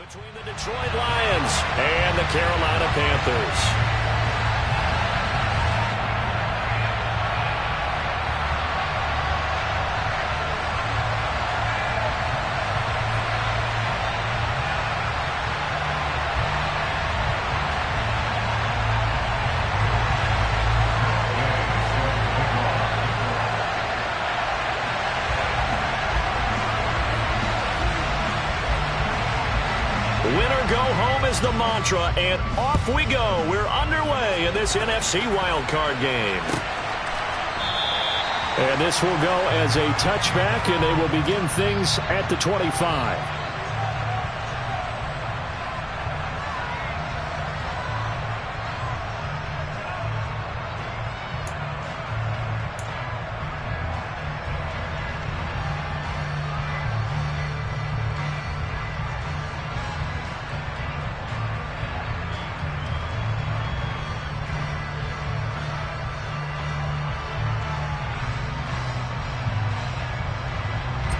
Between the Detroit Lions and the Carolina Panthers. Winner go home is the mantra, and off we go. We're underway in this NFC wildcard game. And this will go as a touchback, and they will begin things at the 25.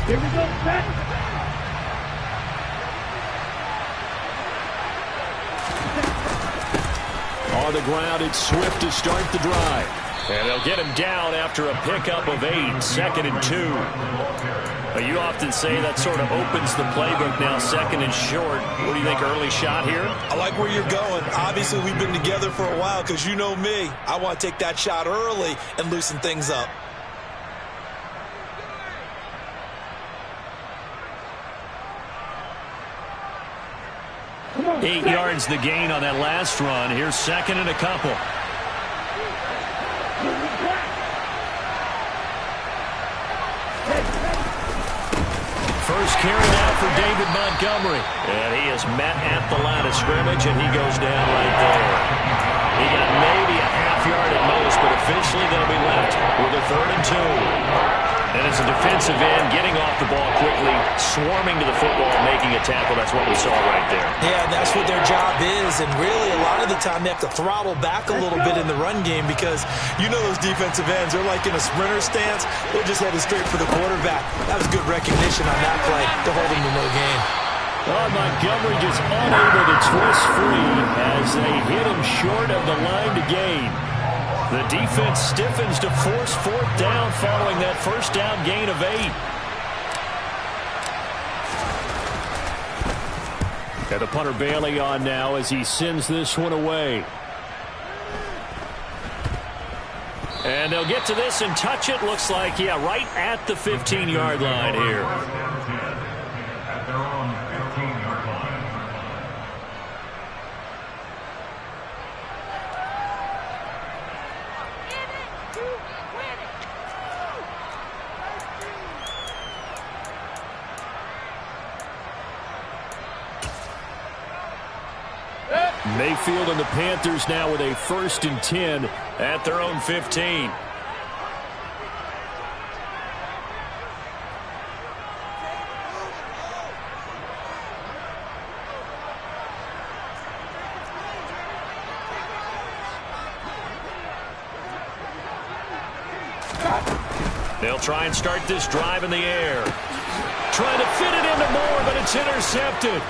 Here we go, back. On the ground, it's Swift to start the drive. And they'll get him down after a pickup of 8, 2nd and 2. You often say that sort of opens the playbook now, 2nd and short. What do you think, early shot here? I like where you're going. Obviously, we've been together for a while because you know me. I want to take that shot early and loosen things up. 8 yards the gain on that last run. Here's 2nd and a couple. First carry out for David Montgomery. And he is met at the line of scrimmage, and he goes down right there. He got maybe a half yard at most, but officially they'll be left with a 3rd and 2. And as a defensive end, getting off the ball quickly, swarming to the football, making a tackle. That's what we saw right there. Yeah, that's what their job is. And really, a lot of the time, they have to throttle back a little bit in the run game because you know those defensive ends, they're like in a sprinter stance. They're just headed straight for the quarterback. That was good recognition on that play to hold him to no gain. Oh, Montgomery just unable to twist free as they hit him short of the line to gain. The defense stiffens to force 4th down following that first down gain of 8. And the punter Bailey on now as he sends this one away. And they'll get to this and touch it. Looks like, yeah, right at the 15-yard line here. At their own 15-yard line. Mayfield and the Panthers now with a 1st and 10 at their own 15. They'll try and start this drive in the air. Trying to fit it into Moore, but it's intercepted.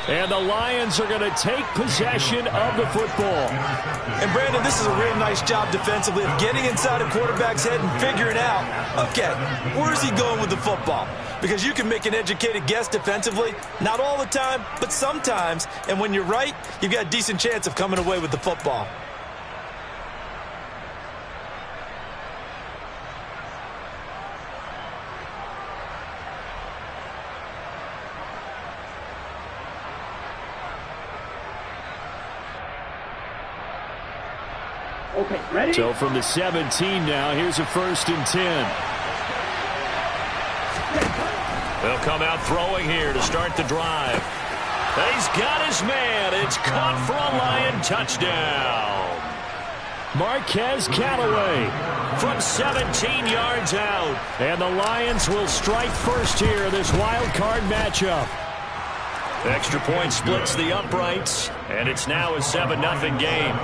And the Lions are going to take possession of the football. And, Brandon, this is a real nice job defensively of getting inside a quarterback's head and figuring out, okay, where's he going with the football? Because you can make an educated guess defensively, not all the time, but sometimes. And when you're right, you've got a decent chance of coming away with the football. Okay, ready? So from the 17 now, here's a 1st and 10. They'll come out throwing here to start the drive. And he's got his man. It's caught for a Lion touchdown. Marquez Callaway from 17 yards out. And the Lions will strike first here, this wild card matchup. Extra point splits the uprights, and it's now a 7-0 game.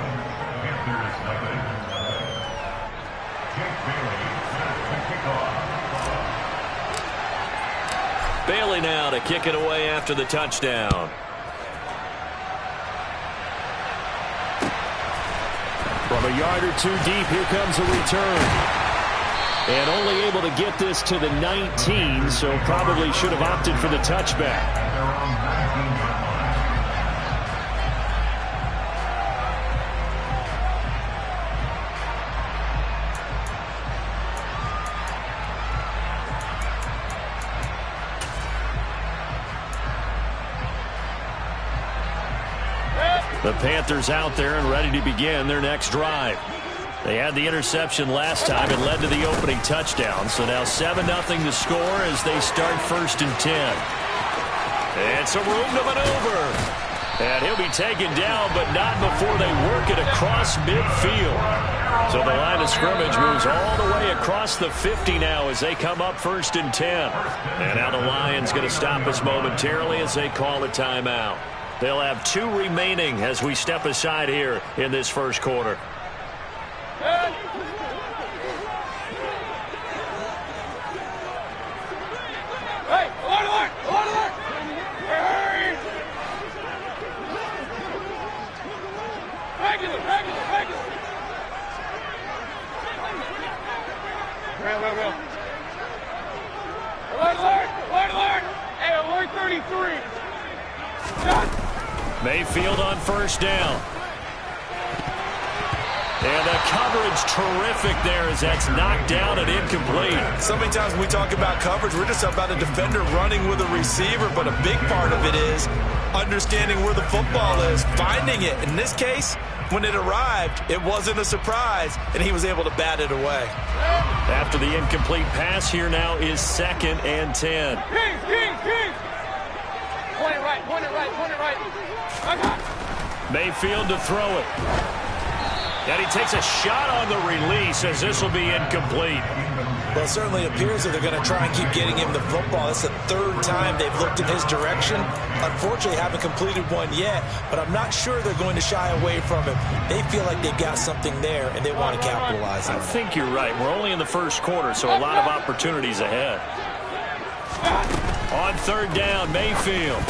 Bailey now to kick it away after the touchdown. From a yard or two deep, here comes a return. And only able to get this to the 19, so probably should have opted for the touchback. The Panthers out there and ready to begin their next drive. They had the interception last time and led to the opening touchdown. So now 7-0 to score as they start 1st and 10. And some room to maneuver. And he'll be taken down, but not before they work it across midfield. So the line of scrimmage moves all the way across the 50 now as they come up 1st and 10. And now the Lions going to stop us momentarily as they call a timeout. They'll have 2 remaining as we step aside here in this first quarter. Hey, alert! Hurry! Regular! Real. Alert! Hey, alert 33! Shot! Mayfield on 1st down. And the coverage terrific there as that's knocked down and incomplete. So many times when we talk about coverage, we're just about a defender running with a receiver, but a big part of it is understanding where the football is, finding it. In this case, when it arrived, it wasn't a surprise, and he was able to bat it away. After the incomplete pass, here now is 2nd and 10. King! Point it right. Mayfield to throw it. And he takes a shot on the release as this will be incomplete. Well, it certainly appears that they're going to try and keep getting him the football. It's the 3rd time they've looked in his direction. Unfortunately, haven't completed one yet, but I'm not sure they're going to shy away from him. They feel like they've got something there, and they want to capitalize on it. I think you're right. We're only in the first quarter, so a lot of opportunities ahead. On 3rd down, Mayfield.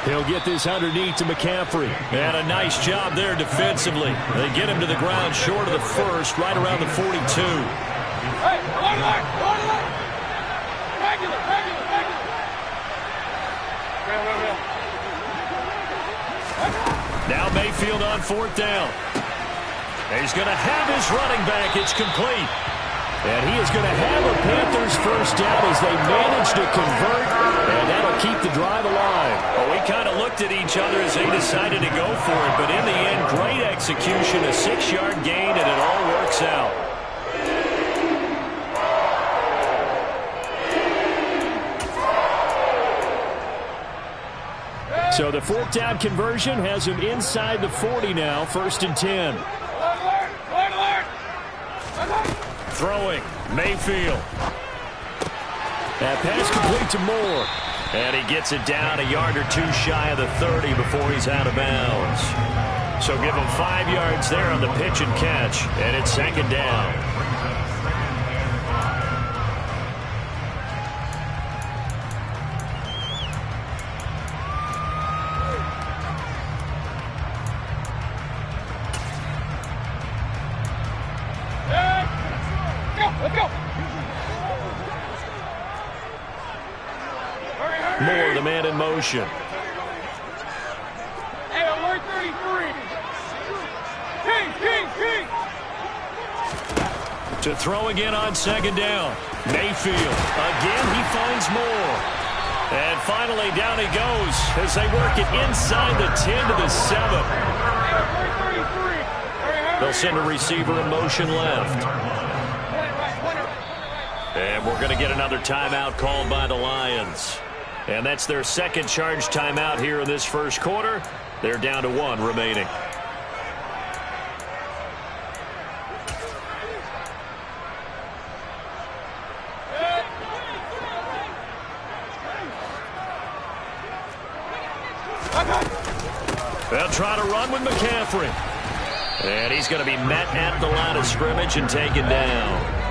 He'll get this underneath to McCaffrey. And a nice job there defensively. They get him to the ground short of the 1st, right around the 42. Hey, alert! Regular! Real. Now Mayfield on 4th down. And he's going to have his running back. It's complete. And he is going to have a Panthers 1st down as they manage to convert, and that'll keep the drive alive. Well, we kind of looked at each other as they decided to go for it, but in the end, great execution, a 6-yard gain, and it all works out. So the 4th down conversion has him inside the 40 now, 1st and 10. Alert! Throwing, Mayfield. That pass complete to Moore. And he gets it down a yard or 2 shy of the 30 before he's out of bounds. So give him 5 yards there on the pitch and catch. And it's 2nd down. Let's go! Moore, the man in motion. Hey, alert 33! King! To throw again on 2nd down. Mayfield. Again, he finds Moore. And finally, down he goes as they work it inside the 10 to the 7. They'll send a receiver in motion left. And we're going to get another timeout called by the Lions. And that's their 2nd charge timeout here in this first quarter. They're down to 1 remaining. They'll try to run with McCaffrey. And he's going to be met at the line of scrimmage and taken down.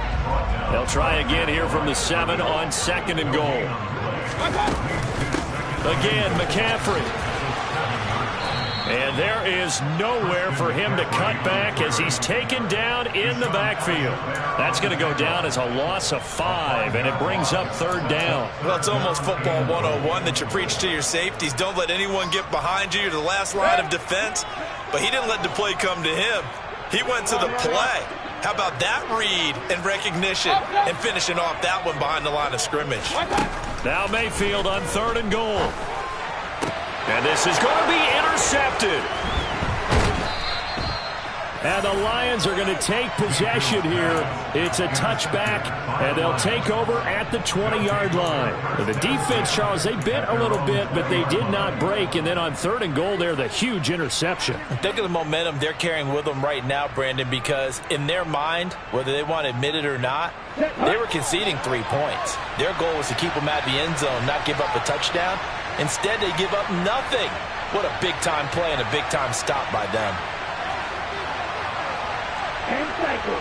They'll try again here from the 7 on 2nd and goal. Again, McCaffrey. And there is nowhere for him to cut back as he's taken down in the backfield. That's going to go down as a loss of 5, and it brings up 3rd down. Well, it's almost football 101 that you preach to your safeties. Don't let anyone get behind you. You're the last line of defense. But he didn't let the play come to him. He went to the play. How about that read and recognition and finishing off that one behind the line of scrimmage? Now Mayfield on 3rd and goal. And this is going to be intercepted. And the Lions are going to take possession here. It's a touchback, and they'll take over at the 20-yard line. The defense, Charles, they bit a little bit, but they did not break. And then on 3rd and goal there, the huge interception. Think of the momentum they're carrying with them right now, Brandon, because in their mind, whether they want to admit it or not, they were conceding 3 points. Their goal was to keep them at the end zone, not give up a touchdown. Instead, they give up nothing. What a big-time play and a big-time stop by them. And cycle.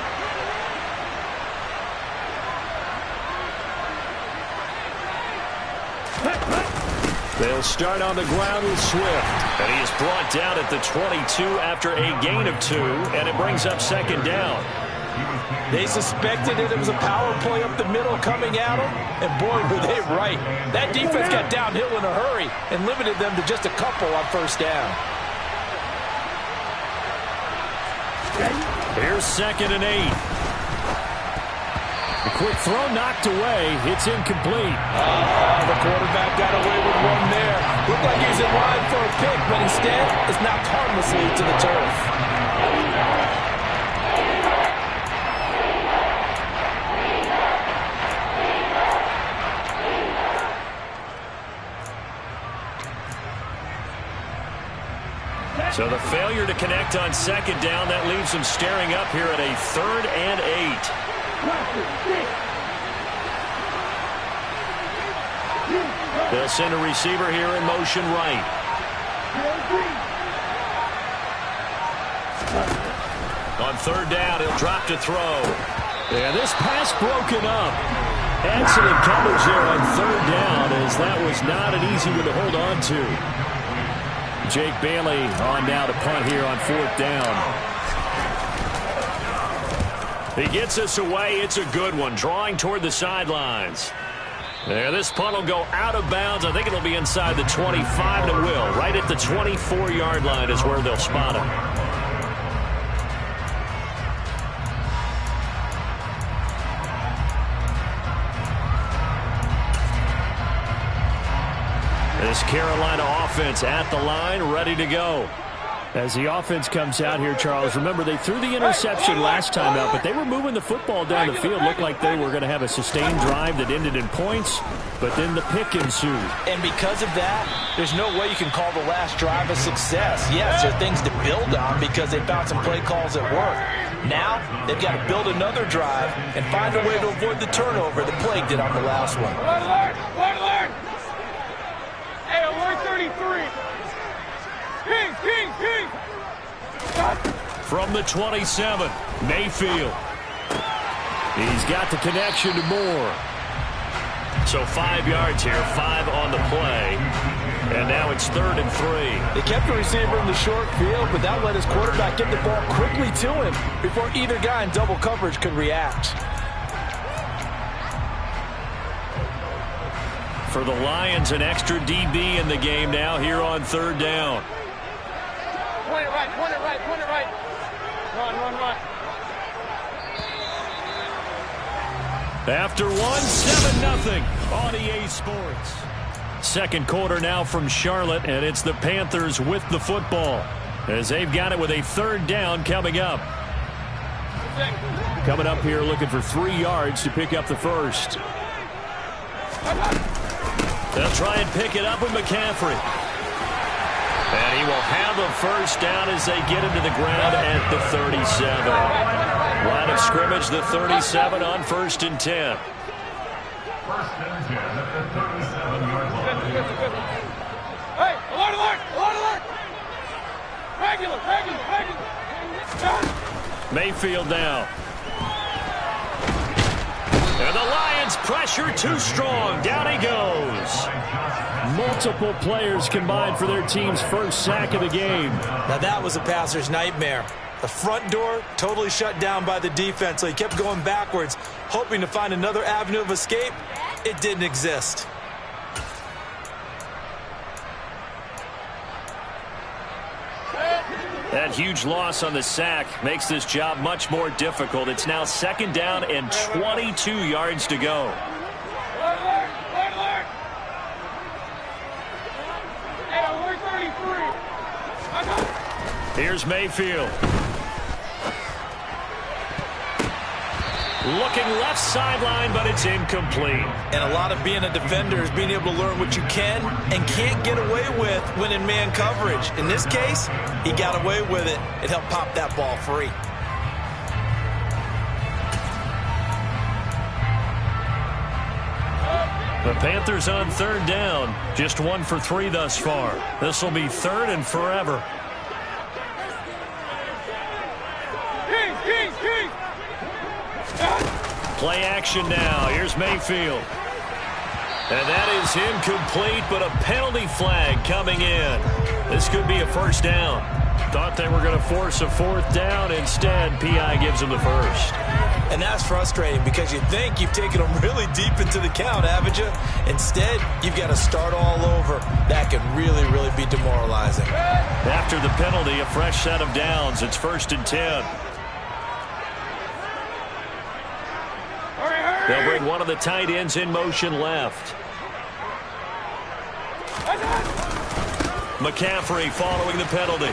They'll start on the ground with Swift. And he is brought down at the 22 after a gain of 2, and it brings up 2nd down. They suspected it was a power play up the middle coming at them, and boy, were they right. That defense got downhill in a hurry and limited them to just a couple on 1st down. Here's 2nd and 8. A quick throw knocked away. It's incomplete. The quarterback got away with one there. Looked like he was in line for a pick, but instead it's knocked harmlessly to the turf. So the failure to connect on 2nd down, that leaves them staring up here at a 3rd and 8. They'll send a receiver here in motion right. On 3rd down, he'll drop to throw. And this pass broken up. Excellent coverage there on 3rd down, as that was not an easy one to hold on to. Jake Bailey on now to punt here on 4th down. He gets us away. It's a good one, drawing toward the sidelines. There, this punt will go out of bounds. I think it'll be inside the 25, and it will. Right at the 24-yard line is where they'll spot him. This Carolina offense at the line, ready to go. As the offense comes out here, Charles, remember they threw the interception last time out, but they were moving the football down the field. Looked like they were going to have a sustained drive that ended in points, but then the pick ensued. And because of that, there's no way you can call the last drive a success. Yes, there are things to build on because they found some play calls at work. Now, they've got to build another drive and find a way to avoid the turnover that plagued it on the last one. Alert! Alert! Hey, alert 33! King! From the 27, Mayfield. He's got the connection to Moore. So 5 yards here, 5 on the play. And now it's 3rd and 3. They kept the receiver in the short field, but that let his quarterback get the ball quickly to him before either guy in double coverage could react. For the Lions, an extra DB in the game now here on 3rd down. Point it right, point it right, point it right. Run. After 7-0 on EA Sports. Second quarter now from Charlotte, and it's the Panthers with the football as they've got it with a 3rd down coming up. Coming up here looking for 3 yards to pick up the first. They'll try and pick it up with McCaffrey. And he will have a first down as they get him to the ground at the 37. Line of scrimmage, the 37 on 1st and 10. Hey, alert! Regular! Mayfield now. And the Lions pressure too strong. Down he goes. Multiple players combined for their team's first sack of the game. Now that was a passer's nightmare. The front door totally shut down by the defense, so he kept going backwards, hoping to find another avenue of escape. It didn't exist. That huge loss on the sack makes this job much more difficult. It's now 2nd down and 22 yards to go. Here's Mayfield. Looking left sideline, but it's incomplete. And a lot of being a defender is being able to learn what you can and can't get away with when in man coverage. In this case, he got away with it. It helped pop that ball free. The Panthers on 3rd down. Just 1 for 3 thus far. This will be 3rd and forever. Play action now. Here's Mayfield. And that is incomplete, but a penalty flag coming in. This could be a 1st down. Thought they were going to force a 4th down. Instead, P.I. gives them the 1st. And that's frustrating because you think you've taken them really deep into the count, haven't you? Instead, you've got to start all over. That can really, really be demoralizing. After the penalty, a fresh set of downs. It's 1st and 10. They'll bring one of the tight ends in motion left. McCaffrey following the penalty.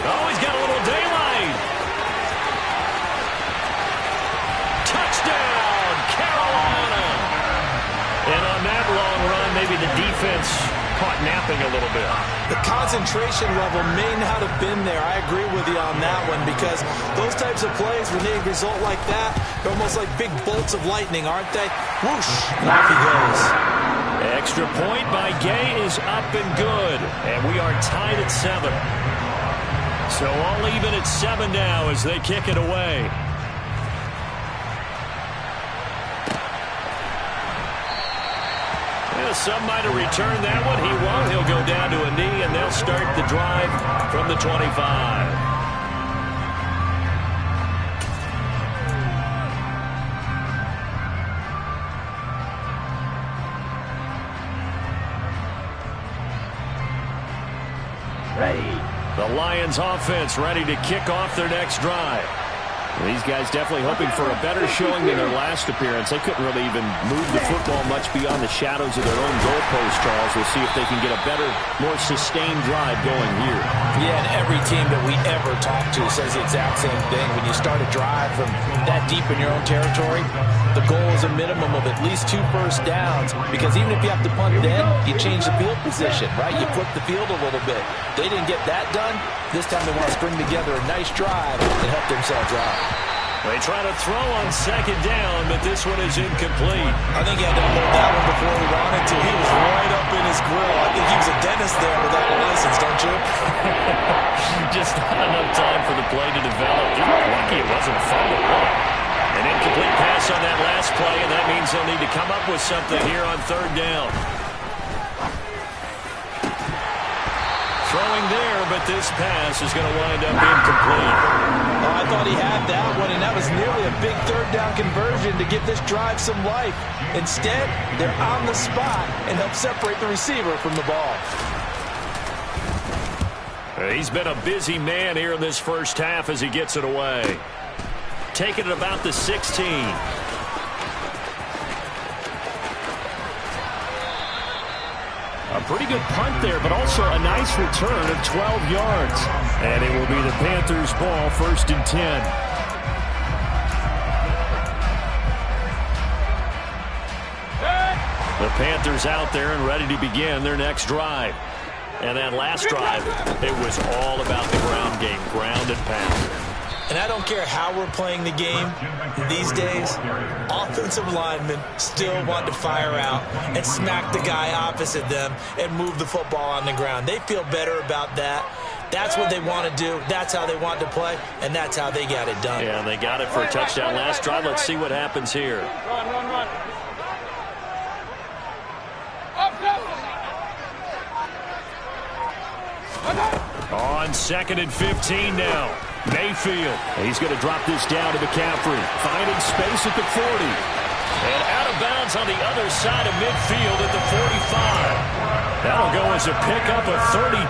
Oh, he's got a little daylight. Touchdown, Carolina. And on that long run, maybe the defense caught napping a little bit. The concentration level may not have been there. I agree with you on that one because those types of plays, when they result like that, they're almost like big bolts of lightning, aren't they? Whoosh, off he goes. Extra point by Gay is up and good. And we are tied at 7. So all even at 7 now as they kick it away. Some might have returned that one. He won't. He'll go down to a knee, and they'll start the drive from the 25. The Lions offense ready to kick off their next drive. These guys definitely hoping for a better showing than their last appearance. They couldn't really even move the football much beyond the shadows of their own goalpost, Charles. We'll see if they can get a better, more sustained drive going here. Yeah, and every team that we ever talk to says the exact same thing. When you start a drive from that deep in your own territory, the goal is a minimum of at least 2 first downs, because even if you have to punt then, you change the field position, right? You flip the field a little bit. They didn't get that done. This time they want to string together a nice drive and help themselves out. They try to throw on 2nd down, but this one is incomplete. I think he had to hold that one before he wanted to. He was right up in his grill. I think he was a dentist there without a license, don't you? Just not enough time for the play to develop. You're lucky it wasn't a fumble. An incomplete pass on that last play, and that means they'll need to come up with something here on 3rd down. Throwing there, but this pass is going to wind up incomplete. Oh, I thought he had that one, and that was nearly a big 3rd down conversion to give this drive some life. Instead, they're on the spot and help separate the receiver from the ball. He's been a busy man here in this first half as he gets it away. Taking it about the 16. A pretty good punt there, but also a nice return of 12 yards. And it will be the Panthers' ball, 1st and 10. The Panthers out there and ready to begin their next drive. And that last drive, it was all about the ground game, ground and pound. And I don't care how we're playing the game these days, offensive linemen still want to fire out and smack the guy opposite them and move the football on the ground. They feel better about that. That's what they want to do. That's how they want to play, and that's how they got it done. Yeah, they got it for a touchdown last drive. Let's see what happens here. Run. on 2nd and 15 now. Mayfield. He's going to drop this down to McCaffrey. Finding space at the 40. And out of bounds on the other side of midfield at the 45. That'll go as a pickup of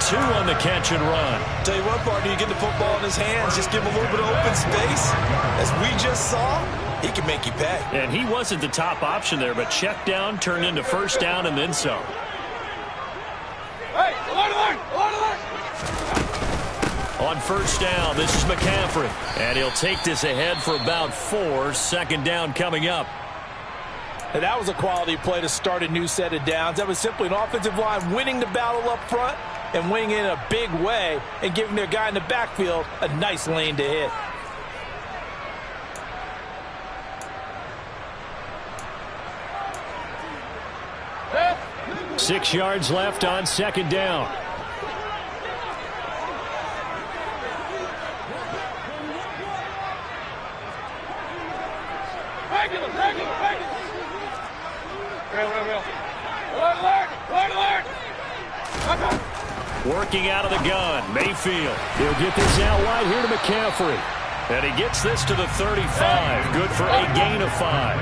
32 on the catch and run. Tell you what, partner, you get the football in his hands, just give him a little bit of open space. As we just saw, he can make you pay. And he wasn't the top option there, but check down turned into first down and then some. Hey, alert! On first down, this is McCaffrey. And he'll take this ahead for about 4. Second down coming up. And that was a quality play to start a new set of downs. That was simply an offensive line winning the battle up front and winning in a big way and giving their guy in the backfield a nice lane to hit. Hey. 6 yards left on second down. Working out of the gun, Mayfield. He'll get this out wide here to McCaffrey. And he gets this to the 35. Good for a gain of 5.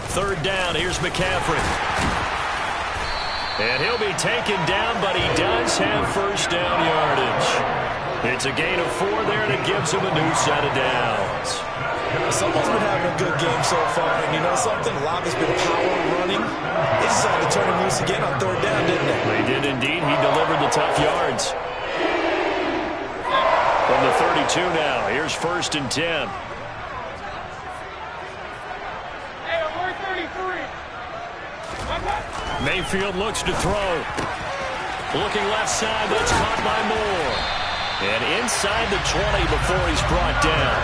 Third down, here's McCaffrey. And he'll be taken down, but he does have first down yardage. It's a gain of 4 there, and it gives him a new set of downs. Someone's been having a good game so far, and you know something? A lot has been power running. They decided to turn him loose again on third down, didn't they? They did indeed. He delivered the tough yards. From the 32 now, here's first and 10. Hey, we're 33. Mayfield looks to throw. Looking left side, but it's caught by Moore. And inside the 20 before he's brought down.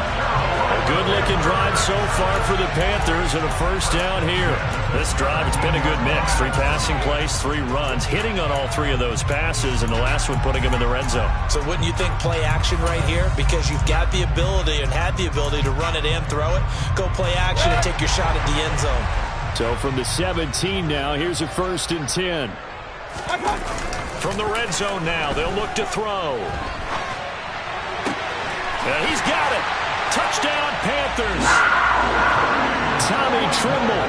A good-looking drive so far for the Panthers and a first down here. This drive, it's been a good mix. 3 passing plays, 3 runs, hitting on all 3 of those passes, and the last one putting him in the red zone. So wouldn't you think play action right here? Because you've got the ability and had the ability to run it and throw it. Go play action and take your shot at the end zone. So from the 17 now, here's a first and 10. From the red zone now, they'll look to throw. And he's got it. Touchdown, Panthers. Tommy Trimble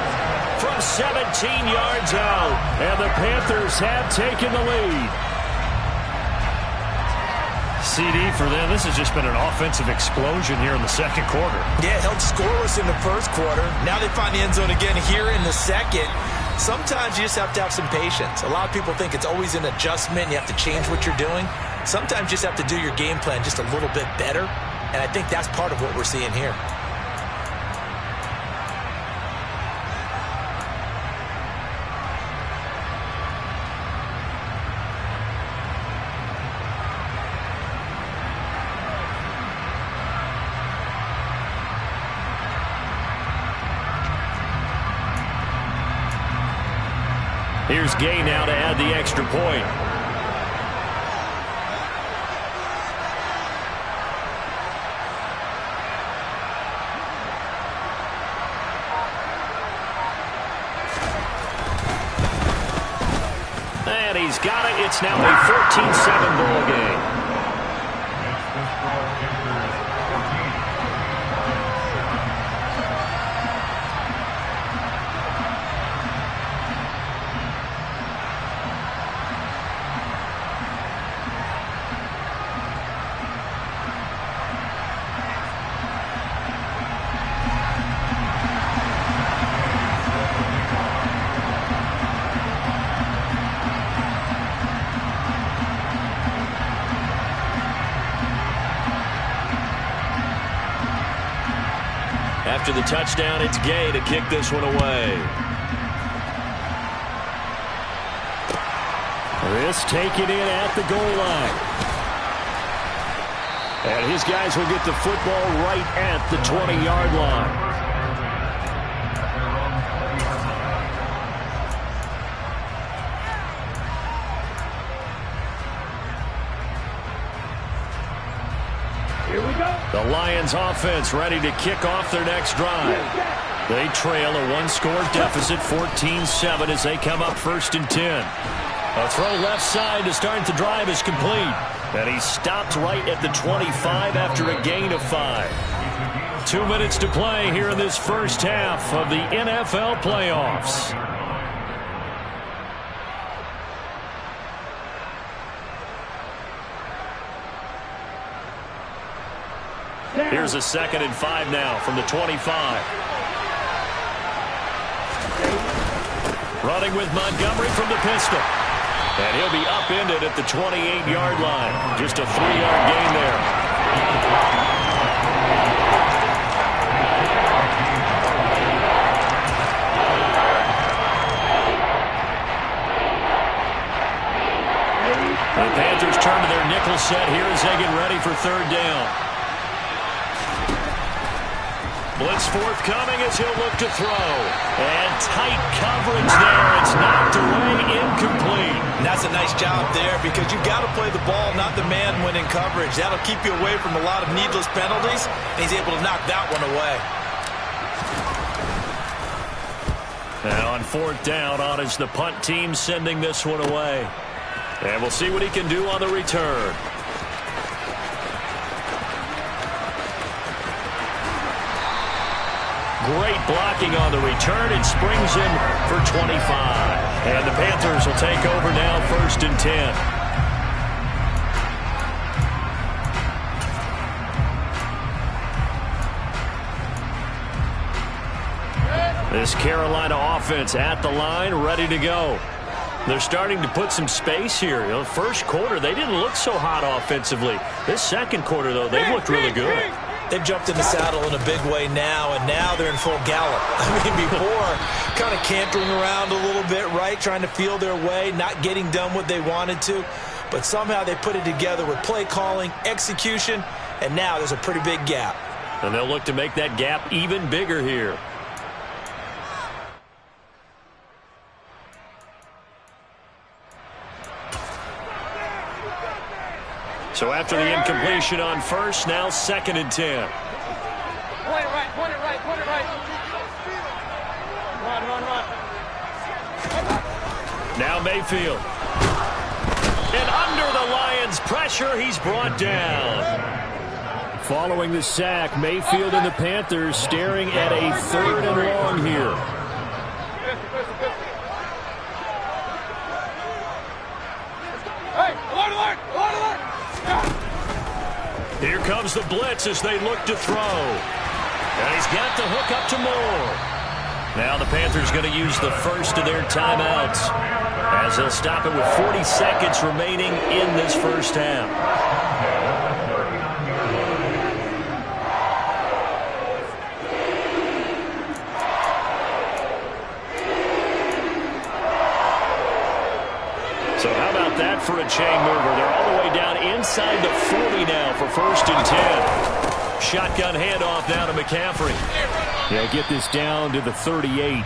from 17 yards out. And the Panthers have taken the lead. CD for them. This has just been an offensive explosion here in the second quarter. Yeah, held scoreless in the first quarter. Now they find the end zone again here in the second. Sometimes you just have to have some patience. A lot of people think it's always an adjustment. You have to change what you're doing. Sometimes you just have to do your game plan just a little bit better. And I think that's part of what we're seeing here. Here's Gay now to add the extra point. And he's got it. It's now a 14-7 ball game. After the touchdown, it's Gay to kick this one away. This taken in at the goal line. And his guys will get the football right at the 20-yard line. The Lions offense ready to kick off their next drive. They trail a one-score deficit, 14-7, as they come up 1st and 10. A throw left side to start the drive is complete. And he stopped right at the 25 after a gain of 5. 2 minutes to play here in this first half of the NFL playoffs. Here's a 2nd and 5 now from the 25. Running with Montgomery from the pistol. And he'll be upended at the 28-yard line. Just a 3-yard gain there. The Panthers turn to their nickel set here as they get ready for 3rd down. Blitz forthcoming as he'll look to throw. And tight coverage there. It's knocked away, incomplete. And that's a nice job there because you've got to play the ball, not the man when in coverage. That'll keep you away from a lot of needless penalties, and he's able to knock that one away. And on 4th down, on is the punt team sending this one away. And we'll see what he can do on the return. Great blocking on the return. It springs in for 25. And the Panthers will take over now 1st and 10. This Carolina offense at the line, ready to go. They're starting to put some space here. You know, first quarter, they didn't look so hot offensively. This second quarter, though, they've looked really good. They've jumped in the saddle in a big way now, and now they're in full gallop. I mean, before, kind of cantering around a little bit, right, trying to feel their way, not getting done what they wanted to. But somehow they put it together with play calling, execution, and now there's a pretty big gap. And they'll look to make that gap even bigger here. So after the incompletion on 1st, now 2nd and 10. Point it right, point it right, point it right. Run. Now Mayfield. And under the Lions' pressure, he's brought down. Following the sack, Mayfield and the Panthers staring at a 3rd and long here. Hey, alert! Here comes the blitz as they look to throw. And he's got the hook up to Moore. Now the Panthers going to use the first of their timeouts as they'll stop it with 40 seconds remaining in this first half. So how about that for a chain mover? They're all the way down inside the 40 now for 1st and 10. Shotgun handoff now to McCaffrey. Yeah, get this down to the 38.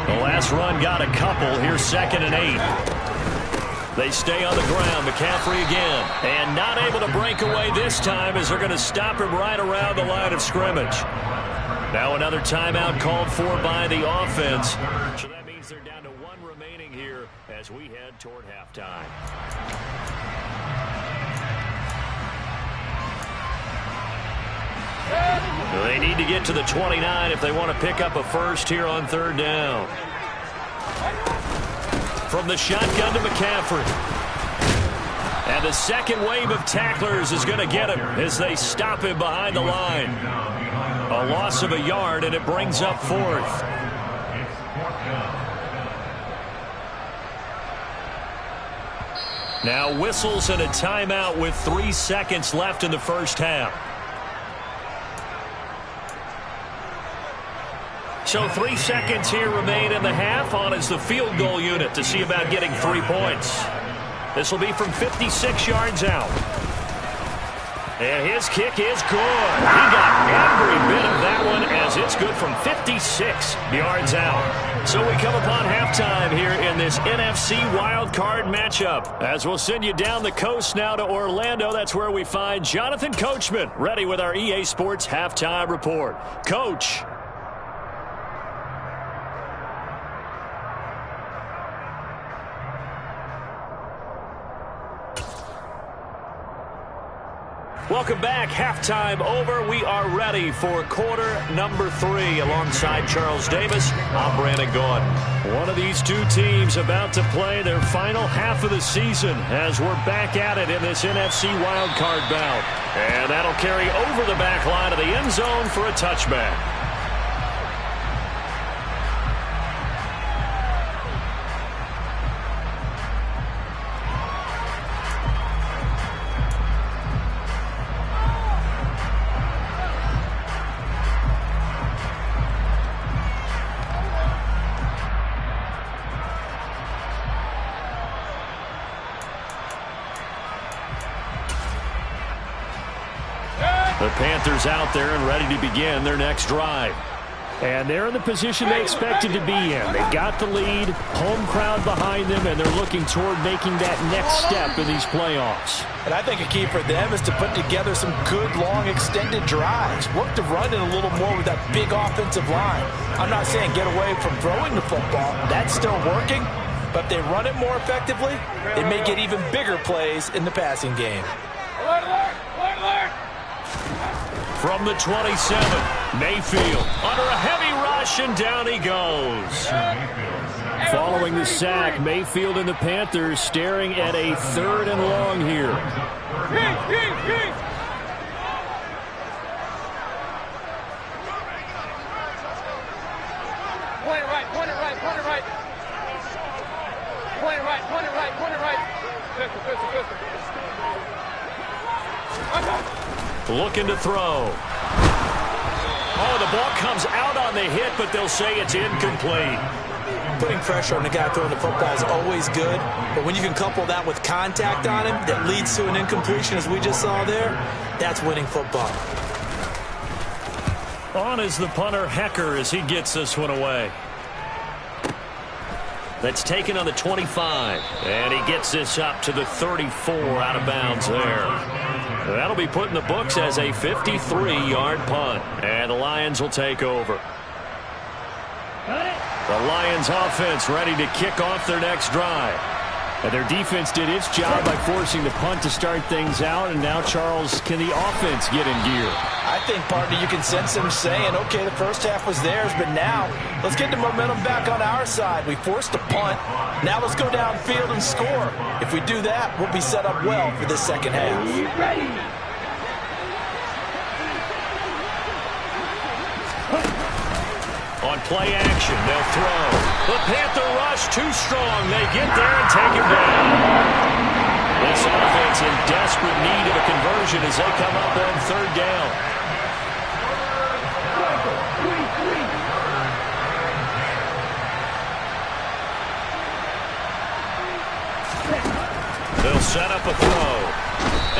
The last run got a couple. Here's 2nd and 8. They stay on the ground. McCaffrey again. And not able to break away this time as they're going to stop him right around the line of scrimmage. Now another timeout called for by the offense. So that means they're down to 1 remaining here as we head toward halftime. They need to get to the 29 if they want to pick up a first here on 3rd down. From the shotgun to McCaffrey. And the second wave of tacklers is going to get him as they stop him behind the line. A loss of a yard, and it brings up 4th. Now whistles and a timeout with 3 seconds left in the first half. So 3 seconds here remain in the half. On is the field goal unit to see about getting 3 points. This will be from 56 yards out. And his kick is good. He got every bit of that one as it's good from 56 yards out. So we come upon halftime here in this NFC wildcard matchup. As we'll send you down the coast now to Orlando. That's where we find Jonathan Coachman ready with our EA Sports halftime report. Coach. Welcome back. Halftime over. We are ready for quarter number 3. Alongside Charles Davis, I'm Brandon Gordon. One of these two teams about to play their final half of the season as we're back at it in this NFC wildcard bout. And that'll carry over the back line of the end zone for a touchback. The Panthers out there and ready to begin their next drive. And they're in the position they expected to be in. They got the lead, home crowd behind them, and they're looking toward making that next step in these playoffs. And I think a key for them is to put together some good, long, extended drives. Work to run it a little more with that big offensive line. I'm not saying get away from throwing the football. That's still working. But if they run it more effectively, they may get even bigger plays in the passing game. Alert, alert, alert, alert. From the 27, Mayfield under a heavy rush, and down he goes. Following the sack, Mayfield and the Panthers staring at a 3rd and long here. Point it right, point it right, point it right. Point it right, point it right, point it right. Pistol, pistol, pistol. Looking to throw. Oh, the ball comes out on the hit, but they'll say it's incomplete. Putting pressure on the guy throwing the football is always good, but when you can couple that with contact on him that leads to an incompletion, as we just saw there, that's winning football. On is the punter, Hecker, as he gets this one away. That's taken on the 25, and he gets this up to the 34 out of bounds there. That'll be put in the books as a 53-yard punt, and the Lions will take over. The Lions offense ready to kick off their next drive. And their defense did its job by forcing the punt to start things out, and now, Charles, can the offense get in gear? I think, partner, you can sense them saying, okay, the first half was theirs, but now let's get the momentum back on our side. We forced a punt. Now let's go downfield and score. If we do that, we'll be set up well for the second half. Ready. On play action, they'll throw. The Panther rush too strong. They get there and take him down. This offense in desperate need of a conversion as they come up on 3rd down. They'll set up a throw.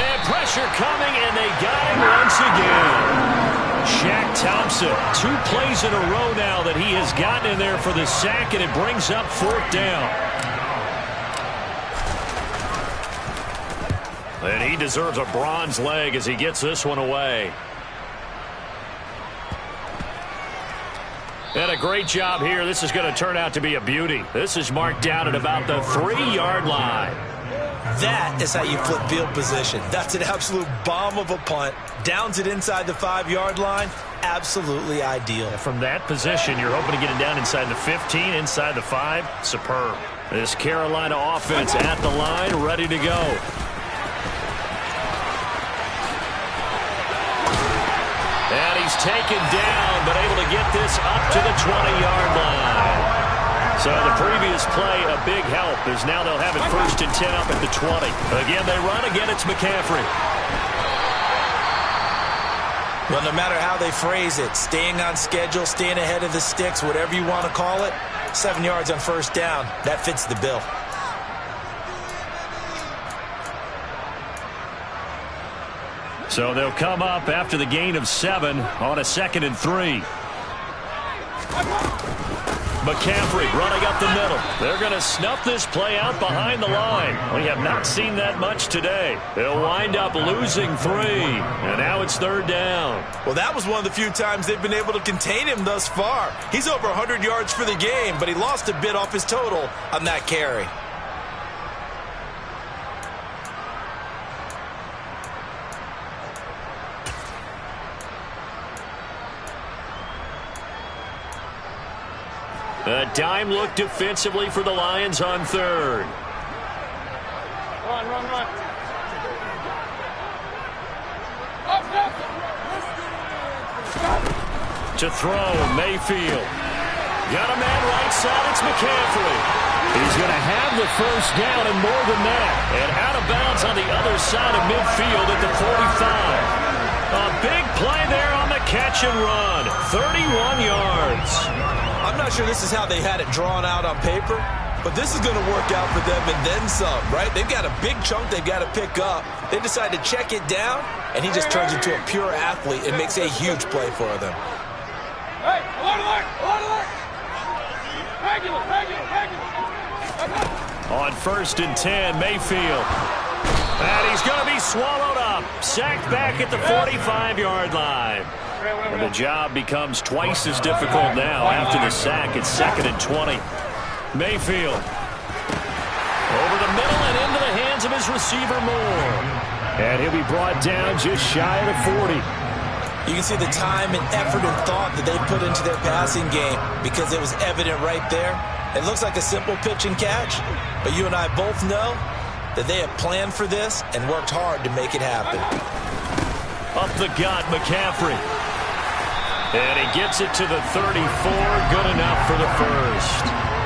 And pressure coming, and they got him once again. Shaq Thompson, 2 plays in a row now that he has gotten in there for the sack, and it brings up 4th down. And he deserves a bronze leg as he gets this one away. And a great job here. This is going to turn out to be a beauty. This is marked down at about the 3-yard line. That is how you flip field position. That's an absolute bomb of a punt. Downs it inside the 5-yard line. Absolutely ideal. From that position, you're hoping to get it down inside the 15, inside the 5. Superb. This Carolina offense at the line, ready to go. And he's taken down, but able to get this up to the 20-yard line. So the previous play, a big help, as now they'll have it 1st and 10 up at the 20. Again, they run. Again, it's McCaffrey. Well, no matter how they phrase it, staying on schedule, staying ahead of the sticks, whatever you want to call it, 7 yards on 1st down, that fits the bill. So they'll come up after the gain of 7 on a 2nd and 3. McCaffrey running up the middle. They're going to snuff this play out behind the line. We have not seen that much today. They'll wind up losing 3. And now it's 3rd down. Well, that was one of the few times they've been able to contain him thus far. He's over 100 yards for the game, but he lost a bit off his total on that carry. A dime look defensively for the Lions on third. Run. Up. To throw, Mayfield. Got a man right side, it's McCaffrey. He's going to have the first down and more than that. And out of bounds on the other side of midfield at the 45. A big play there on the catch and run. 31 yards. I'm not sure this is how they had it drawn out on paper, but this is going to work out for them and then some, right? They've got a big chunk they've got to pick up. They decide to check it down, and he just turns into a pure athlete and makes a huge play for them. Hey, alert. Regular. On 1st and 10, Mayfield. And he's going to be swallowed up. Sacked back at the 45-yard line. And the job becomes twice as difficult now after the sack. It's 2nd and 20. Mayfield. Over the middle and into the hands of his receiver, Moore. And he'll be brought down just shy of the 40. You can see the time and effort and thought that they put into their passing game because it was evident right there. It looks like a simple pitch and catch, but you and I both know that they have planned for this and worked hard to make it happen. Up the gut, McCaffrey. And he gets it to the 34. Good enough for the first.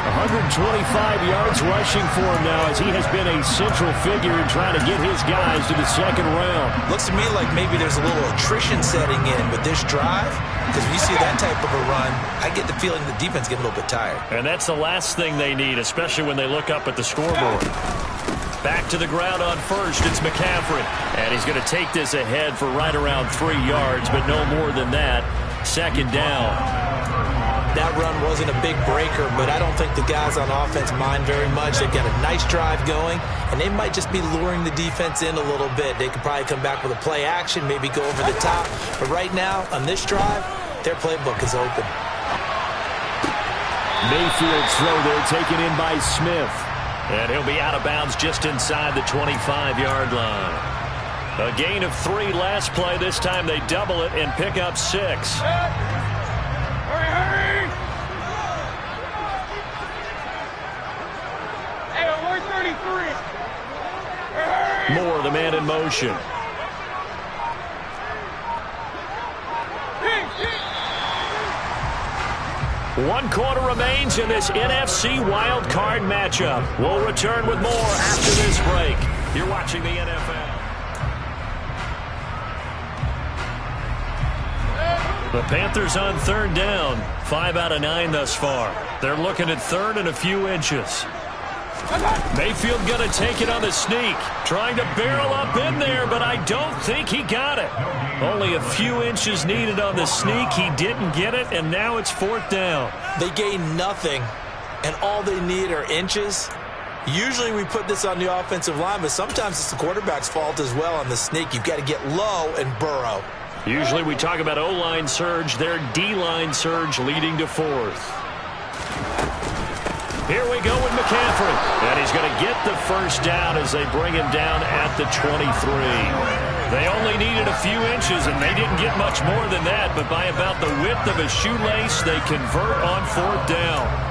125 yards rushing for him now as he has been a central figure in trying to get his guys to the second round. Looks to me like maybe there's a little attrition setting in with this drive because when you see that type of a run, I get the feeling the defense getting a little bit tired. And that's the last thing they need, especially when they look up at the scoreboard. Back to the ground on first, it's McCaffrey. And he's going to take this ahead for right around 3 yards, but no more than that. 2nd down. That run wasn't a big breaker, but I don't think the guys on offense mind very much. They've got a nice drive going, and they might just be luring the defense in a little bit. They could probably come back with a play action, maybe go over the top. But right now, on this drive, their playbook is open. Mayfield's throw there taken in by Smith. And he'll be out of bounds just inside the 25-yard line. A gain of 3 last play. This time they double it and pick up 6. Hurry! Hey, alert 33. Hurry! Moore, the man in motion. One quarter remains in this NFC wild card matchup. We'll return with more after this break. You're watching the NFL. The Panthers on 3rd down. 5 out of 9 thus far. They're looking at 3rd and a few inches. Mayfield going to take it on the sneak. Trying to barrel up in there, but I don't think he got it. Only a few inches needed on the sneak. He didn't get it, and now it's 4th down. They gain nothing, and all they need are inches. Usually we put this on the offensive line, but sometimes it's the quarterback's fault as well on the sneak. You've got to get low and burrow. Usually we talk about O-line surge, their D-line surge leading to 4th. Here we go with McCaffrey. And he's going to get the first down as they bring him down at the 23. They only needed a few inches, and they didn't get much more than that. But by about the width of a shoelace, they convert on 4th down.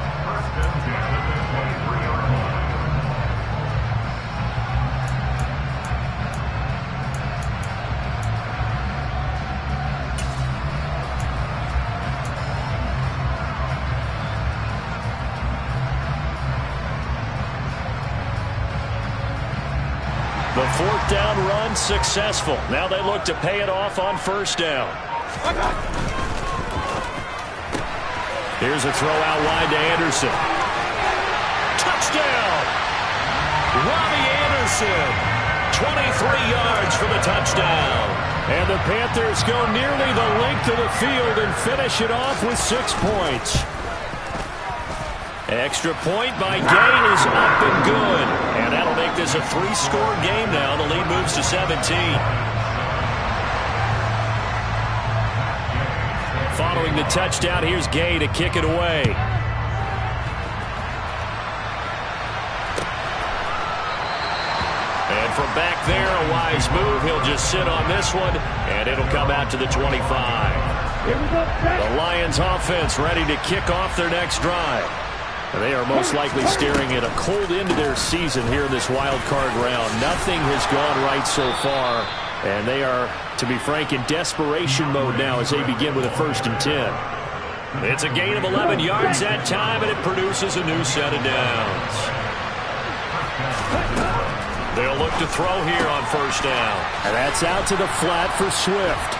The 4th down run successful. Now they look to pay it off on 1st down. Here's a throw out wide to Anderson. Touchdown! Robbie Anderson. 23 yards for the touchdown. And the Panthers go nearly the length of the field and finish it off with 6 points. Extra point by Gay is up and good. And that'll make this a 3-score game now. The lead moves to 17. Following the touchdown, here's Gay to kick it away. And from back there, a wise move. He'll just sit on this one, and it'll come out to the 25. The Lions offense ready to kick off their next drive. And they are most likely staring at a cold end to their season here in this wild card round. Nothing has gone right so far. And they are, to be frank, in desperation mode now as they begin with a 1st and 10. It's a gain of 11 yards that time, and it produces a new set of downs. They'll look to throw here on 1st down. And that's out to the flat for Swift.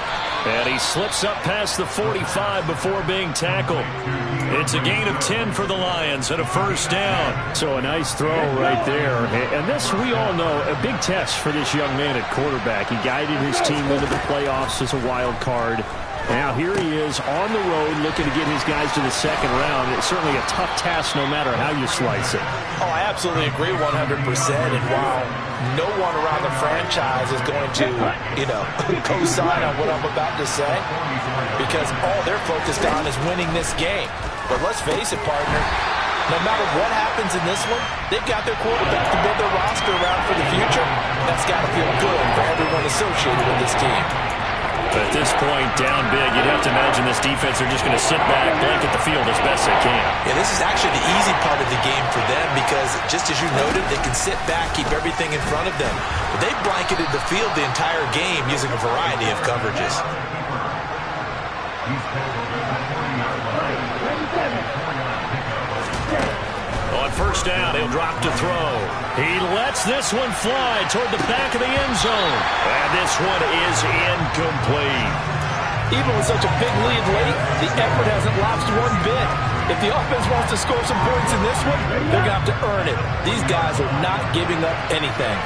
And he slips up past the 45 before being tackled. It's a gain of 10 for the Lions and a 1st down. So a nice throw right there. And this, we all know, a big test for this young man at quarterback. He guided his team into the playoffs as a wild card. Now here he is on the road looking to get his guys to the 2nd round. It's certainly a tough task no matter how you slice it. Oh, I absolutely agree 100%. And while no one around the franchise is going to, co-sign on what I'm about to say, because all they're focused on is winning this game. But let's face it, partner, no matter what happens in this one, they've got their quarterback to build their roster around for the future. That's got to feel good for everyone associated with this team. But at this point, down big, you'd have to imagine this defense are just going to sit back, blanket the field as best they can. Yeah, this is actually the easy part of the game for them because, just as you noted, they can sit back, keep everything in front of them. But they blanketed the field the entire game using a variety of coverages. On 1st down, he'll drop to throw. He lets this one fly toward the back of the end zone. And this one is incomplete. Even with such a big lead late, the effort hasn't lapsed one bit. If the offense wants to score some points in this one, they're going to have to earn it. These guys are not giving up anything.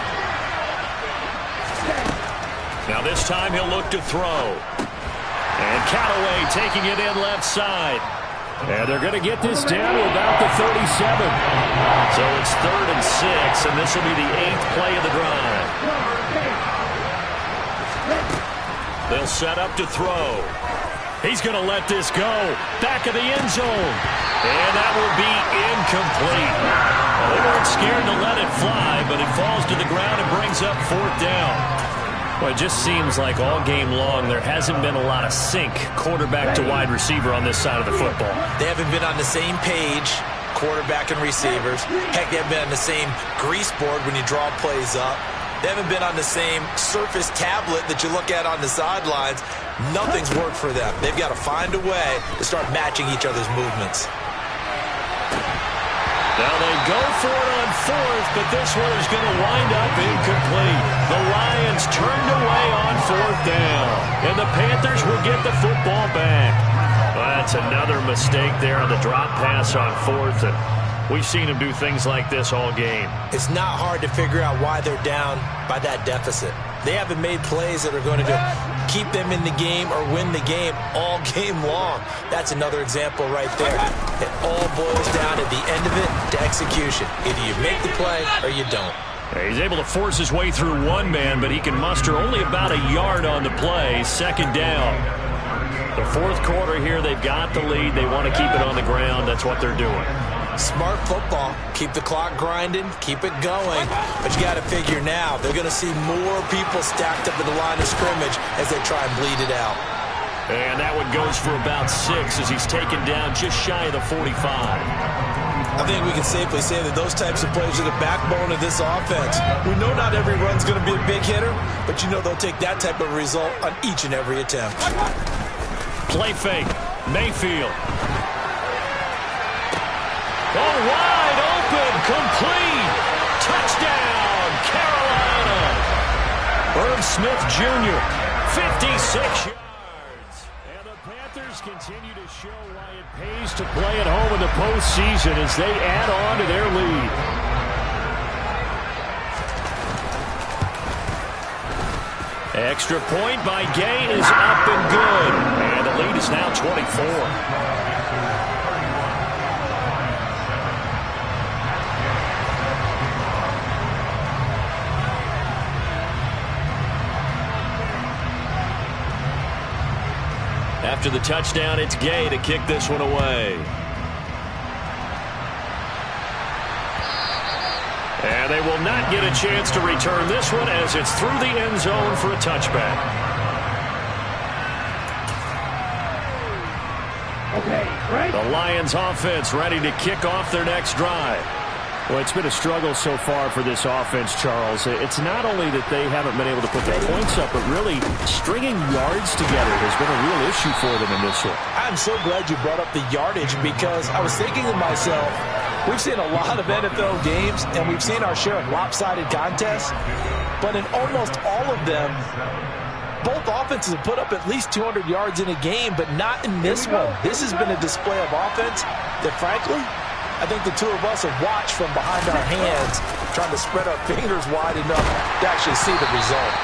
Now this time he'll look to throw. And Callaway taking it in left side. And they're going to get this down to about the 37. So it's 3rd and 6, and this will be the 8th play of the drive. They'll set up to throw. He's going to let this go. Back of the end zone. And that will be incomplete. Well, they weren't scared to let it fly, but it falls to the ground and brings up 4th down. Well, it just seems like all game long there hasn't been a lot of sync quarterback to wide receiver on this side of the football. They haven't been on the same page, quarterback and receivers. Heck, they haven't been on the same grease board when you draw plays up. They haven't been on the same Surface tablet that you look at on the sidelines. Nothing's worked for them. They've got to find a way to start matching each other's movements. Now they go for it on 4th, but this one is going to wind up incomplete. The Lions turned away on 4th down, and the Panthers will get the football back. Well, that's another mistake there on the drop pass on 4th, and we've seen them do things like this all game. It's not hard to figure out why they're down by that deficit. They haven't made plays that are going to keep them in the game or win the game all game long. That's another example right there. It all boils down at the end of it to execution. Either you make the play or you don't. He's able to force his way through one man, but he can muster only about a yard on the play. 2nd down. The 4th quarter here, they've got the lead. They want to keep it on the ground. That's what they're doing. Smart football. Keep the clock grinding. Keep it going. But you got to figure now, they're going to see more people stacked up at the line of scrimmage as they try and bleed it out. And that one goes for about 6 as he's taken down just shy of the 45. I think we can safely say that those types of plays are the backbone of this offense. We know not every run's going to be a big hitter, but you know they'll take that type of result on each and every attempt. Play fake. Mayfield. Oh, wide open, complete, touchdown, Carolina. Irv Smith Jr., 56 yards. And the Panthers continue to show why it pays to play at home in the postseason as they add on to their lead. Extra point by Gay is up and good. And the lead is now 24. After the touchdown, it's Gay to kick this one away. And they will not get a chance to return this one as it's through the end zone for a touchback. The Lions offense ready to kick off their next drive. Well, it's been a struggle so far for this offense, Charles. It's not only that they haven't been able to put their points up, but really stringing yards together has been a real issue for them in this one. I'm so glad you brought up the yardage because I was thinking to myself, we've seen a lot of NFL games, and we've seen our share of lopsided contests, but in almost all of them, both offenses have put up at least 200 yards in a game, but not in this one. This has been a display of offense that, frankly, I think the two of us have watched from behind our hands, trying to spread our fingers wide enough to actually see the result.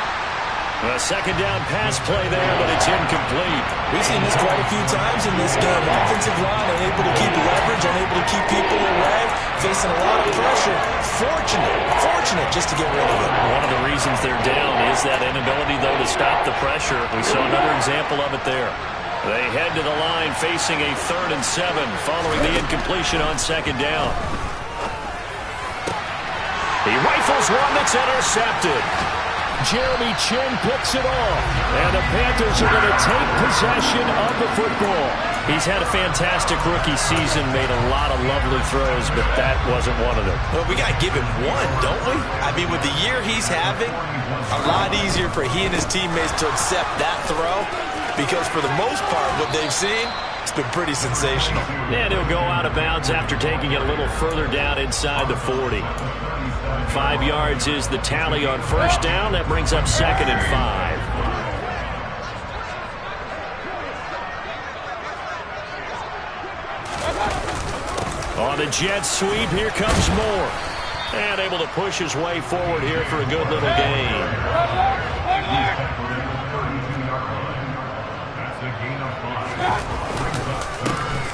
A second down pass play there, but it's incomplete. We've seen this quite a few times in this game. Offensive line unable to keep leverage, unable to keep people away, facing a lot of pressure. Fortunate just to get rid of it. One of the reasons they're down is that inability, though, to stop the pressure. We saw another example of it there. They head to the line facing a 3rd and 7 following the incompletion on second down. He rifles one that's intercepted. Jeremy Chin picks it off. And the Panthers are going to take possession of the football. He's had a fantastic rookie season, made a lot of lovely throws, but that wasn't one of them. Well, we got to give him one, don't we? I mean, with the year he's having, a lot easier for he and his teammates to accept that throw because for the most part, what they've seen, it's been pretty sensational. And he'll go out of bounds after taking it a little further down inside the 40. 5 yards is the tally on first down. That brings up 2nd and 5. On the jet sweep, here comes Moore. And able to push his way forward here for a good little gain.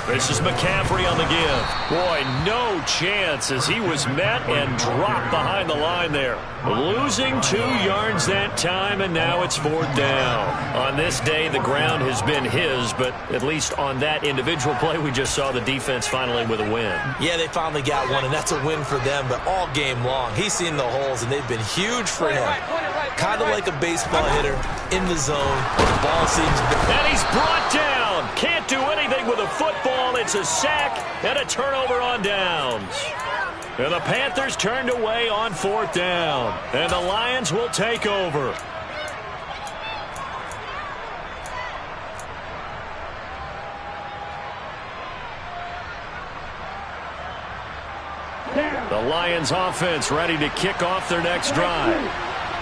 This is McCaffrey on the give. Boy, no chance as he was met and dropped behind the line there. Losing 2 yards that time, and now it's 4th down. On this day, the ground has been his, but at least on that individual play, we just saw the defense finally with a win. Yeah, they finally got one, and that's a win for them, but all game long, he's seen the holes, and they've been huge for him. Kind of like a baseball hitter in the zone. The ball seems... And he's brought down. Can't do anything with a football. It's a sack and a turnover on downs. And the Panthers turned away on 4th down. And the Lions will take over. The Lions offense ready to kick off their next drive.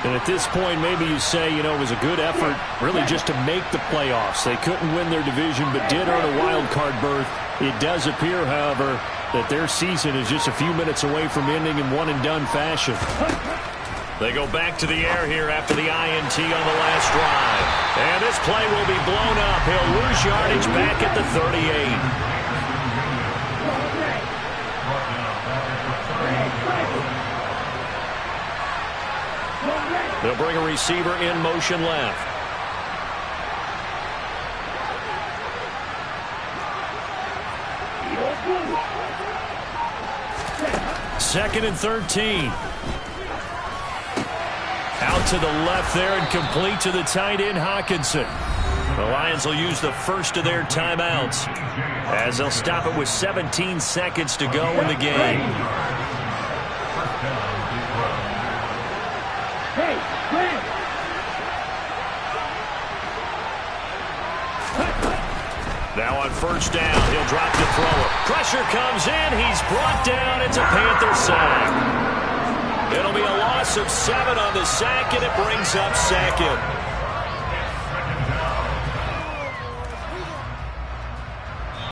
And at this point, maybe you say, it was a good effort really just to make the playoffs. They couldn't win their division but did earn a wild card berth. It does appear, however, that their season is just a few minutes away from ending in one-and-done fashion. They go back to the air here after the INT on the last drive. And this play will be blown up. He'll lose yardage back at the 38. They'll bring a receiver in motion left. Second and 13. Out to the left there and complete to the tight end, Hawkinson. The Lions will use the first of their timeouts as they'll stop it with 17 seconds to go in the game. Now on first down, he'll drop the thrower. Pressure comes in. He's brought down. It's a Panther sack. It'll be a loss of 7 on the sack, and it brings up 2nd.